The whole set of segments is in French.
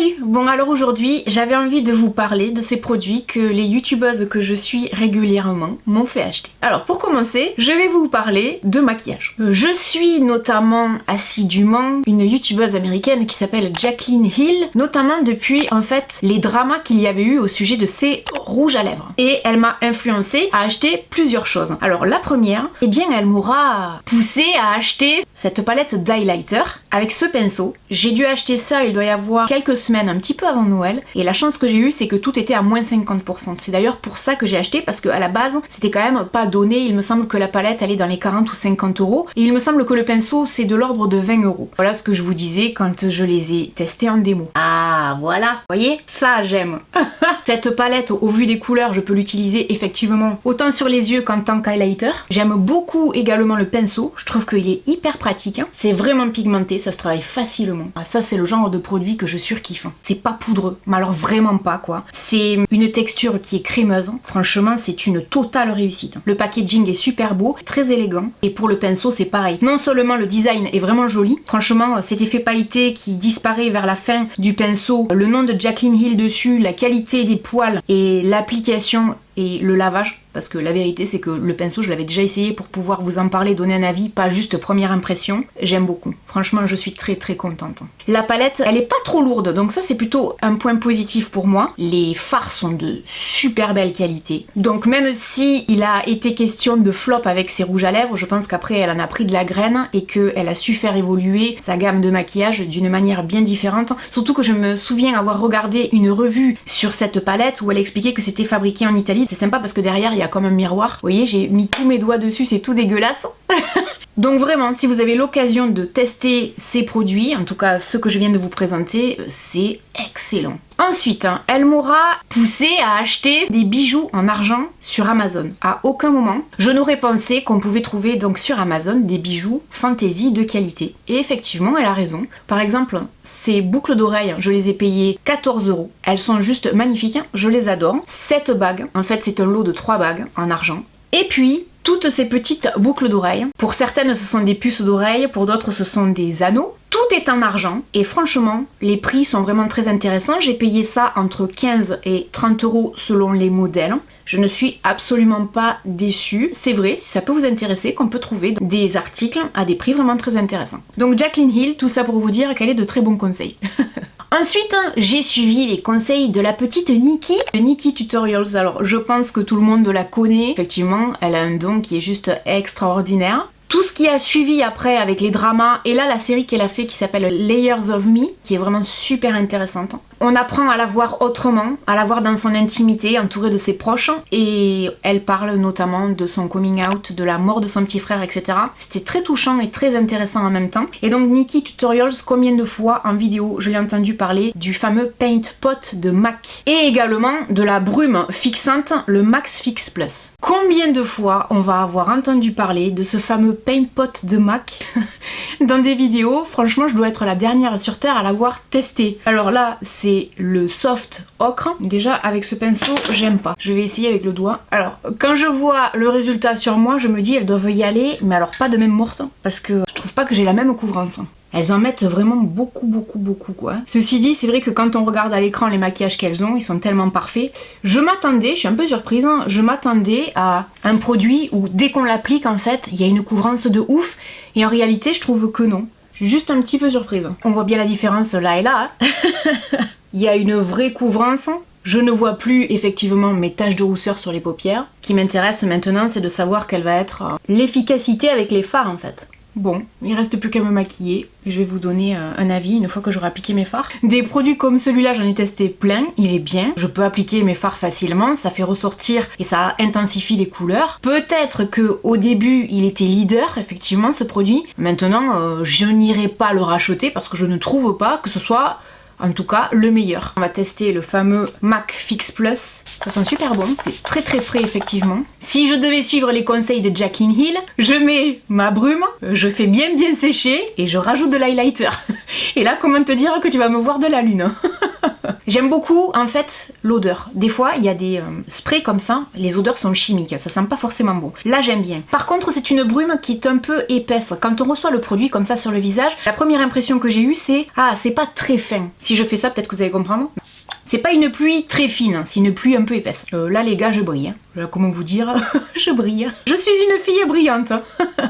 Salut! Bon alors aujourd'hui j'avais envie de vous parler de ces produits que les youtubeuses que je suis régulièrement m'ont fait acheter. Alors pour commencer, je vais vous parler de maquillage. Je suis notamment assidûment une youtubeuse américaine qui s'appelle Jaclyn Hill, notamment depuis en fait les dramas qu'il y avait eu au sujet de ses rouges à lèvres. Et elle m'a influencée à acheter plusieurs choses. Alors la première, eh bien elle m'aura poussée à acheter cette palette d'highlighter avec ce pinceau. J'ai dû acheter ça, il doit y avoir quelques semaines, un petit peu avant Noël, et la chance que j'ai eue c'est que tout était à moins 50%. C'est d'ailleurs pour ça que j'ai acheté, parce qu'à la base c'était quand même pas donné. Il me semble que la palette elle est dans les 40 ou 50 euros, et il me semble que le pinceau c'est de l'ordre de 20 euros. Voilà ce que je vous disais quand je les ai testés en démo. Ah voilà, vous voyez, ça j'aime. Cette palette, au vu des couleurs, je peux l'utiliser effectivement autant sur les yeux qu'en tant qu'highlighter. J'aime beaucoup également le pinceau, je trouve qu'il est hyper pratique, hein. C'est vraiment pigmenté, ça se travaille facilement. Ah, ça c'est le genre de produit que je surkiffe. C'est pas poudreux, mais alors vraiment pas quoi. C'est une texture qui est crémeuse, franchement c'est une totale réussite. Le packaging est super beau, très élégant, et pour le pinceau c'est pareil. Non seulement le design est vraiment joli, franchement cet effet pailleté qui disparaît vers la fin du pinceau, le nom de Jaclyn Hill dessus, la qualité des poils et l'application et le lavage, parce que la vérité c'est que le pinceau je l'avais déjà essayé pour pouvoir vous en parler, donner un avis, pas juste première impression. J'aime beaucoup, franchement je suis très contente. La palette elle est pas trop lourde, donc ça c'est plutôt un point positif pour moi. Les fards sont de super belle qualité, donc même si il a été question de flop avec ses rouges à lèvres, je pense qu'après elle en a pris de la graine et qu'elle a su faire évoluer sa gamme de maquillage d'une manière bien différente. Surtout que je me souviens avoir regardé une revue sur cette palette où elle expliquait que c'était fabriqué en Italie. C'est sympa parce que derrière il y a comme un miroir. Vous voyez, j'ai mis tous mes doigts dessus, c'est tout dégueulasse. Donc vraiment, si vous avez l'occasion de tester ces produits, en tout cas ceux que je viens de vous présenter, c'est excellent. Ensuite, elle m'aura poussé à acheter des bijoux en argent sur Amazon. À aucun moment, je n'aurais pensé qu'on pouvait trouver donc sur Amazon des bijoux fantasy de qualité. Et effectivement, elle a raison. Par exemple, ces boucles d'oreilles, je les ai payées 14 euros. Elles sont juste magnifiques, je les adore. Cette bague, en fait c'est un lot de 3 bagues en argent. Et puis, toutes ces petites boucles d'oreilles. Pour certaines, ce sont des puces d'oreilles, pour d'autres, ce sont des anneaux. Tout est en argent et franchement, les prix sont vraiment très intéressants. J'ai payé ça entre 15 et 30 euros selon les modèles. Je ne suis absolument pas déçue. C'est vrai, si ça peut vous intéresser, qu'on peut trouver des articles à des prix vraiment très intéressants. Donc Jaclyn Hill, tout ça pour vous dire qu'elle est de très bons conseils. Ensuite, j'ai suivi les conseils de la petite Nikki, de Nikki Tutorials. Alors, je pense que tout le monde la connaît. Effectivement, elle a un don qui est juste extraordinaire. Tout ce qui a suivi après avec les dramas, et là la série qu'elle a fait qui s'appelle Layers of Me, qui est vraiment super intéressante. On apprend à la voir autrement, à la voir dans son intimité, entourée de ses proches, et elle parle notamment de son coming out, de la mort de son petit frère, etc. C'était très touchant et très intéressant en même temps. Et donc Nikki Tutorials, combien de fois en vidéo je l'ai entendu parler du fameux Paint Pot de MAC, et également de la brume fixante, le Max Fix Plus. Combien de fois on va avoir entendu parler de ce fameux Paint Pot de MAC dans des vidéos? Franchement, je dois être la dernière sur terre à l'avoir testé. Alors là, c'est le soft ocre. Déjà, avec ce pinceau, j'aime pas. Je vais essayer avec le doigt. Alors, quand je vois le résultat sur moi, je me dis, elles doivent y aller, mais alors pas de même morte, parce que je trouve pas que j'ai la même couvrance. Elles en mettent vraiment beaucoup quoi. Ceci dit, c'est vrai que quand on regarde à l'écran les maquillages qu'elles ont, ils sont tellement parfaits. Je m'attendais, je suis un peu surprise, hein, je m'attendais à un produit où dès qu'on l'applique en fait, il y a une couvrance de ouf. Et en réalité, je trouve que non. Je suis juste un petit peu surprise. On voit bien la différence là et là. Il y a une vraie couvrance. Je ne vois plus effectivement mes taches de rousseur sur les paupières. Ce qui m'intéresse maintenant, c'est de savoir quelle va être l'efficacité avec les fards en fait. Bon, il reste plus qu'à me maquiller. Je vais vous donner un avis une fois que j'aurai appliqué mes fards. Des produits comme celui-là, j'en ai testé plein, il est bien. Je peux appliquer mes fards facilement, ça fait ressortir et ça intensifie les couleurs. Peut-être qu'au début, il était leader, effectivement, ce produit. Maintenant, je n'irai pas le racheter parce que je ne trouve pas que ce soit... en tout cas le meilleur. On va tester le fameux MAC Fix Plus. Ça sent super bon, c'est très frais effectivement. Si je devais suivre les conseils de Jaclyn Hill, je mets ma brume, je fais bien sécher et je rajoute de l'highlighter. Et là, comment te dire que tu vas me voir de la lune? J'aime beaucoup en fait l'odeur. Des fois il y a des sprays comme ça, les odeurs sont chimiques, ça sent pas forcément bon. Là j'aime bien. Par contre c'est une brume qui est un peu épaisse. Quand on reçoit le produit comme ça sur le visage, la première impression que j'ai eue c'est ah c'est pas très fin. Si je fais ça peut-être que vous allez comprendre. C'est pas une pluie très fine, c'est une pluie un peu épaisse. Là les gars je brille. Là, comment vous dire, je brille. Je suis une fille brillante.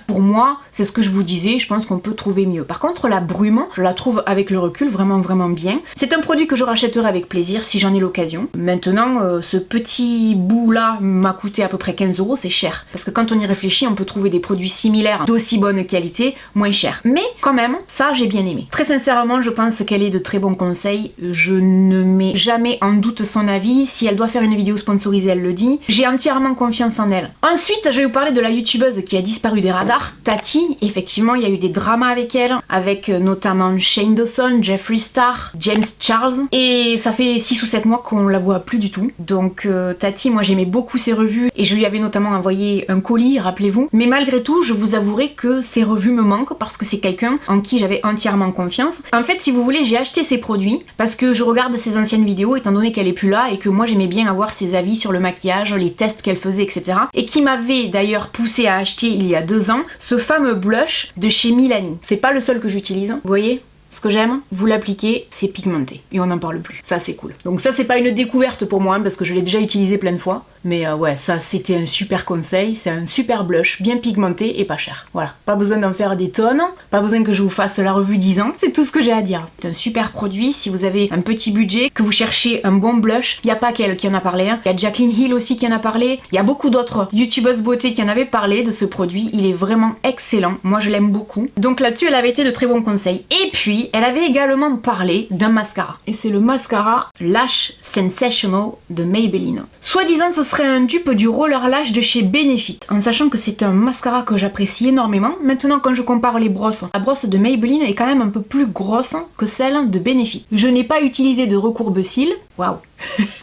Pour moi, c'est ce que je vous disais, je pense qu'on peut trouver mieux. Par contre, la brume, je la trouve avec le recul vraiment bien. C'est un produit que je rachèterai avec plaisir si j'en ai l'occasion. Maintenant, ce petit bout-là m'a coûté à peu près 15 €, c'est cher. Parce que quand on y réfléchit, on peut trouver des produits similaires d'aussi bonne qualité, moins cher. Mais quand même, ça j'ai bien aimé. Très sincèrement, je pense qu'elle est de très bons conseils. Je ne mets jamais en doute son avis. Si elle doit faire une vidéo sponsorisée, elle le dit. J'ai entièrement confiance en elle. Ensuite, je vais vous parler de la youtubeuse qui a disparu des radars, Tati. Effectivement, il y a eu des dramas avec elle, avec notamment Shane Dawson, Jeffree Star, James Charles. Et ça fait 6 ou 7 mois qu'on la voit plus du tout. Donc Tati, moi j'aimais beaucoup ses revues et je lui avais notamment envoyé un colis, rappelez-vous. Mais malgré tout, je vous avouerai que ses revues me manquent parce que c'est quelqu'un en qui j'avais entièrement confiance. En fait, si vous voulez, j'ai acheté ses produits parce que je regarde ses anciennes vidéos étant donné qu'elle est plus là et que moi j'aimais bien avoir ses avis sur le maquillage, les tests qu'elle faisait, etc. Et qui m'avait d'ailleurs poussé à acheter il y a 2 ans ce fameux blush de chez Milani. C'est pas le seul que j'utilise, vous voyez? Ce que j'aime, vous l'appliquez, c'est pigmenté. Et on n'en parle plus. Ça, c'est cool. Donc ça, c'est pas une découverte pour moi, parce que je l'ai déjà utilisé plein de fois. Mais ouais, ça, c'était un super conseil. C'est un super blush, bien pigmenté et pas cher. Voilà. Pas besoin d'en faire des tonnes. Pas besoin que je vous fasse la revue 10 ans. C'est tout ce que j'ai à dire. C'est un super produit. Si vous avez un petit budget, que vous cherchez un bon blush, il n'y a pas qu'elle qui en a parlé. Il y a Jaclyn Hill aussi qui en a parlé. Il y a beaucoup d'autres youtubeuses beauté qui en avaient parlé de ce produit. Il est vraiment excellent. Moi, je l'aime beaucoup. Donc là-dessus, elle avait été de très bons conseils. Et puis, elle avait également parlé d'un mascara. Et c'est le mascara Lash Sensational de Maybelline. Soi-disant, ce serait un dupe du Roller Lash de chez Benefit, en sachant que c'est un mascara que j'apprécie énormément. Maintenant, quand je compare les brosses, la brosse de Maybelline est quand même un peu plus grosse que celle de Benefit. Je n'ai pas utilisé de recourbe-cils. Waouh.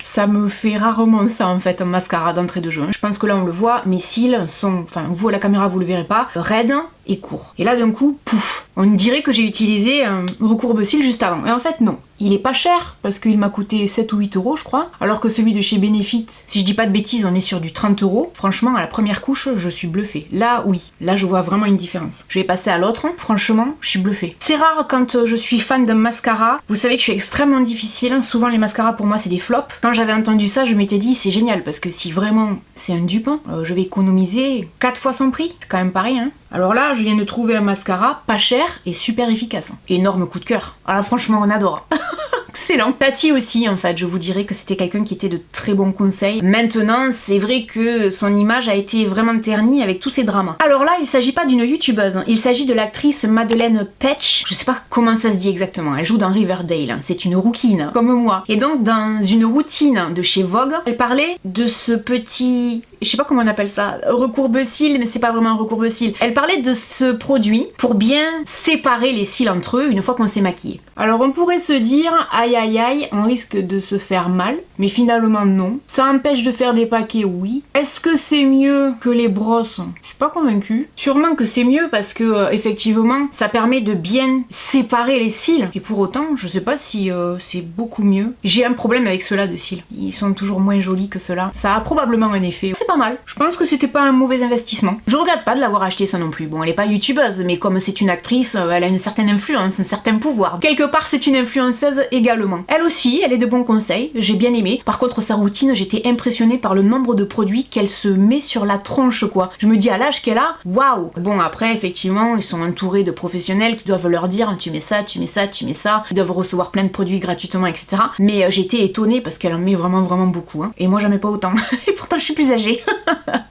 Ça me fait rarement ça en fait, un mascara d'entrée de jeu. Je pense que là on le voit, mes cils sont, enfin vous à la caméra vous le verrez pas, raides et courts. Et là d'un coup, pouf, on dirait que j'ai utilisé un recourbe-cils juste avant. Et en fait non, il est pas cher parce qu'il m'a coûté 7 ou 8 € je crois. Alors que celui de chez Benefit, si je dis pas de bêtises, on est sur du 30 €. Franchement à la première couche, je suis bluffée. Là oui, là je vois vraiment une différence. Je vais passer à l'autre, franchement je suis bluffée. C'est rare quand je suis fan d'un mascara. Vous savez que je suis extrêmement difficile. Souvent les mascaras pour moi c'est des flops. Quand j'avais entendu ça, je m'étais dit c'est génial parce que si vraiment c'est un dupe, je vais économiser 4 fois son prix. C'est quand même pareil hein. Alors là, je viens de trouver un mascara pas cher et super efficace. Énorme coup de cœur. Alors franchement, on adore. Excellent. Tati aussi, en fait, je vous dirais que c'était quelqu'un qui était de très bons conseils. Maintenant, c'est vrai que son image a été vraiment ternie avec tous ces dramas. Alors là, il s'agit pas d'une youtubeuse, il s'agit de l'actrice Madeleine Petsch. Je sais pas comment ça se dit exactement, elle joue dans Riverdale, c'est une rouquine, comme moi. Et donc, dans une routine de chez Vogue, elle parlait de ce petit... je sais pas comment on appelle ça, recourbe-cils, mais c'est pas vraiment un recourbe-cils. Elle parlait de ce produit pour bien séparer les cils entre eux une fois qu'on s'est maquillé. Alors on pourrait se dire, aïe aïe aïe, on risque de se faire mal, mais finalement non. Ça empêche de faire des paquets, oui. Est-ce que c'est mieux que les brosses? Je suis pas convaincue. Sûrement que c'est mieux parce que effectivement, ça permet de bien séparer les cils. Et pour autant, je sais pas si c'est beaucoup mieux. J'ai un problème avec ceux-là de cils. Ils sont toujours moins jolis que ceux-là. Ça a probablement un effet. C'est pas mal. Je pense que c'était pas un mauvais investissement. Je regrette pas de l'avoir acheté ça non plus. Bon, elle est pas youtubeuse, mais comme c'est une actrice, elle a une certaine influence, un certain pouvoir. Quelque part, c'est une influenceuse également. Elle aussi, elle est de bons conseils, j'ai bien aimé. Par contre, sa routine, j'étais impressionnée par le nombre de produits qu'elle se met sur la tronche, quoi. Je me dis à l'âge qu'elle a, waouh. Bon, après, effectivement, ils sont entourés de professionnels qui doivent leur dire, tu mets ça, tu mets ça, tu mets ça. Ils doivent recevoir plein de produits gratuitement, etc. Mais j'étais étonnée parce qu'elle en met vraiment beaucoup. Hein. Et moi, j'en mets pas autant. Et pourtant, je suis plus âgée.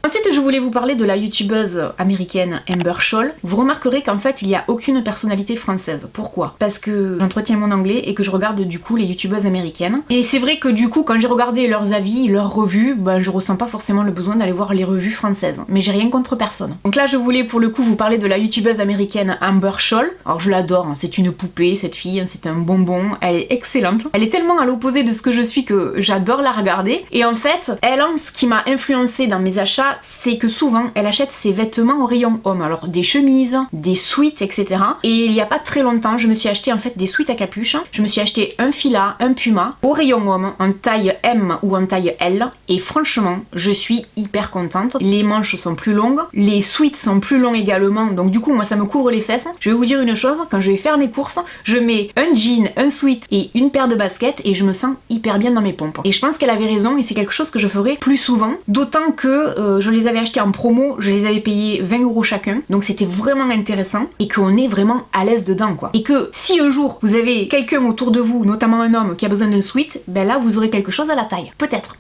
Ensuite, je voulais vous parler de la youtubeuse américaine Amber Scholl. Vous remarquerez qu'en fait, il n'y a aucune personnalité française. Pourquoi? Parce que j'entretiens mon anglais et que je regarde du coup les youtubeuses américaines. Et c'est vrai que du coup, quand j'ai regardé leurs avis, leurs revues, ben, je ressens pas forcément le besoin d'aller voir les revues françaises. Mais j'ai rien contre personne. Donc là, je voulais pour le coup vous parler de la youtubeuse américaine Amber Scholl. Alors je l'adore, hein. C'est une poupée, cette fille, hein. C'est un bonbon, elle est excellente. Elle est tellement à l'opposé de ce que je suis que j'adore la regarder. Et en fait, elle, ce qui m'a influencée dans mes achats, c'est que souvent elle achète ses vêtements au rayon homme, alors des chemises, des sweats, etc. Et il y a pas très longtemps, je me suis acheté en fait des sweats à capuche. Je me suis acheté un Fila, un Puma au rayon homme en taille M ou en taille L, et franchement je suis hyper contente. Les manches sont plus longues, les sweats sont plus longs également, donc du coup moi ça me couvre les fesses. Je vais vous dire une chose, quand je vais faire mes courses, je mets un jean, un sweat et une paire de baskets et je me sens hyper bien dans mes pompes. Et je pense qu'elle avait raison et c'est quelque chose que je ferai plus souvent, d'autant que je les avais achetés en promo, je les avais payés 20 € chacun, donc c'était vraiment intéressant et qu'on est vraiment à l'aise dedans quoi. Et que si un jour vous avez quelqu'un autour de vous, notamment un homme qui a besoin d'un sweat, ben là vous aurez quelque chose à la taille, peut-être.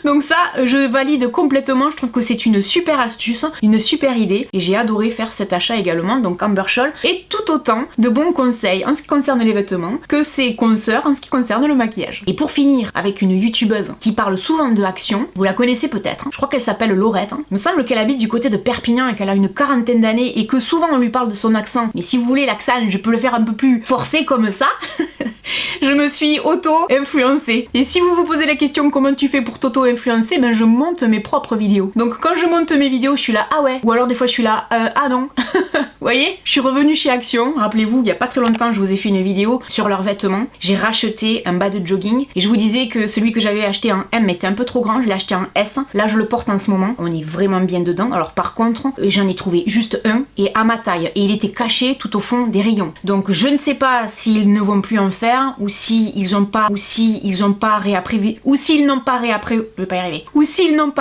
Donc ça, je valide complètement, je trouve que c'est une super astuce, une super idée, et j'ai adoré faire cet achat également, donc Amber Shawl, et tout autant de bons conseils en ce qui concerne les vêtements que ses consoeurs en ce qui concerne le maquillage. Et pour finir, avec une youtubeuse qui parle souvent de action, vous la connaissez peut-être, je crois qu'elle s'appelle Laurette, il me semble qu'elle habite du côté de Perpignan et qu'elle a une quarantaine d'années et que souvent on lui parle de son accent, mais si vous voulez l'accent, je peux le faire un peu plus forcé comme ça. Je me suis auto-influencée. Et si vous vous posez la question comment tu fais pour t'auto-influencer, ben je monte mes propres vidéos. Donc quand je monte mes vidéos, je suis là, ah ouais. Ou alors des fois je suis là, ah non. Vous voyez, je suis revenue chez Action. Rappelez-vous, il y a pas très longtemps, je vous ai fait une vidéo sur leurs vêtements. J'ai racheté un bas de jogging et je vous disais que celui que j'avais acheté en M était un peu trop grand. Je l'ai acheté en S. Là, je le porte en ce moment. On est vraiment bien dedans. Alors par contre, j'en ai trouvé juste un et à ma taille. Et il était caché tout au fond des rayons. Donc je ne sais pas s'ils ne vont plus en faire ou s'ils n'ont pas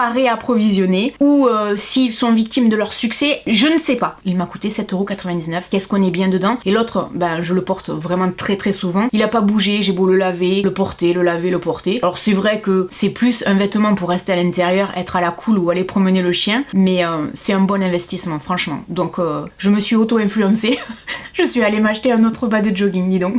réapprovisionné ou s'ils sont victimes de leur succès, je ne sais pas. Il m'a coûté 7,99 €. Qu'est-ce qu'on est bien dedans. Et l'autre, ben je le porte vraiment très très souvent. Il a pas bougé, j'ai beau le laver, le porter, le laver, le porter. Alors c'est vrai que c'est plus un vêtement pour rester à l'intérieur, être à la cool ou aller promener le chien, mais c'est un bon investissement franchement. Donc je me suis auto-influencée. Je suis allée m'acheter un autre bas de jogging, dis donc.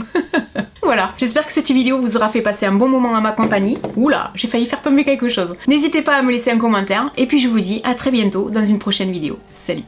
Voilà, j'espère que cette vidéo vous aura fait passer un bon moment à ma compagnie. Oula, j'ai failli faire tomber quelque chose. N'hésitez pas à me laisser un commentaire et puis je vous dis à très bientôt dans une prochaine vidéo. Salut.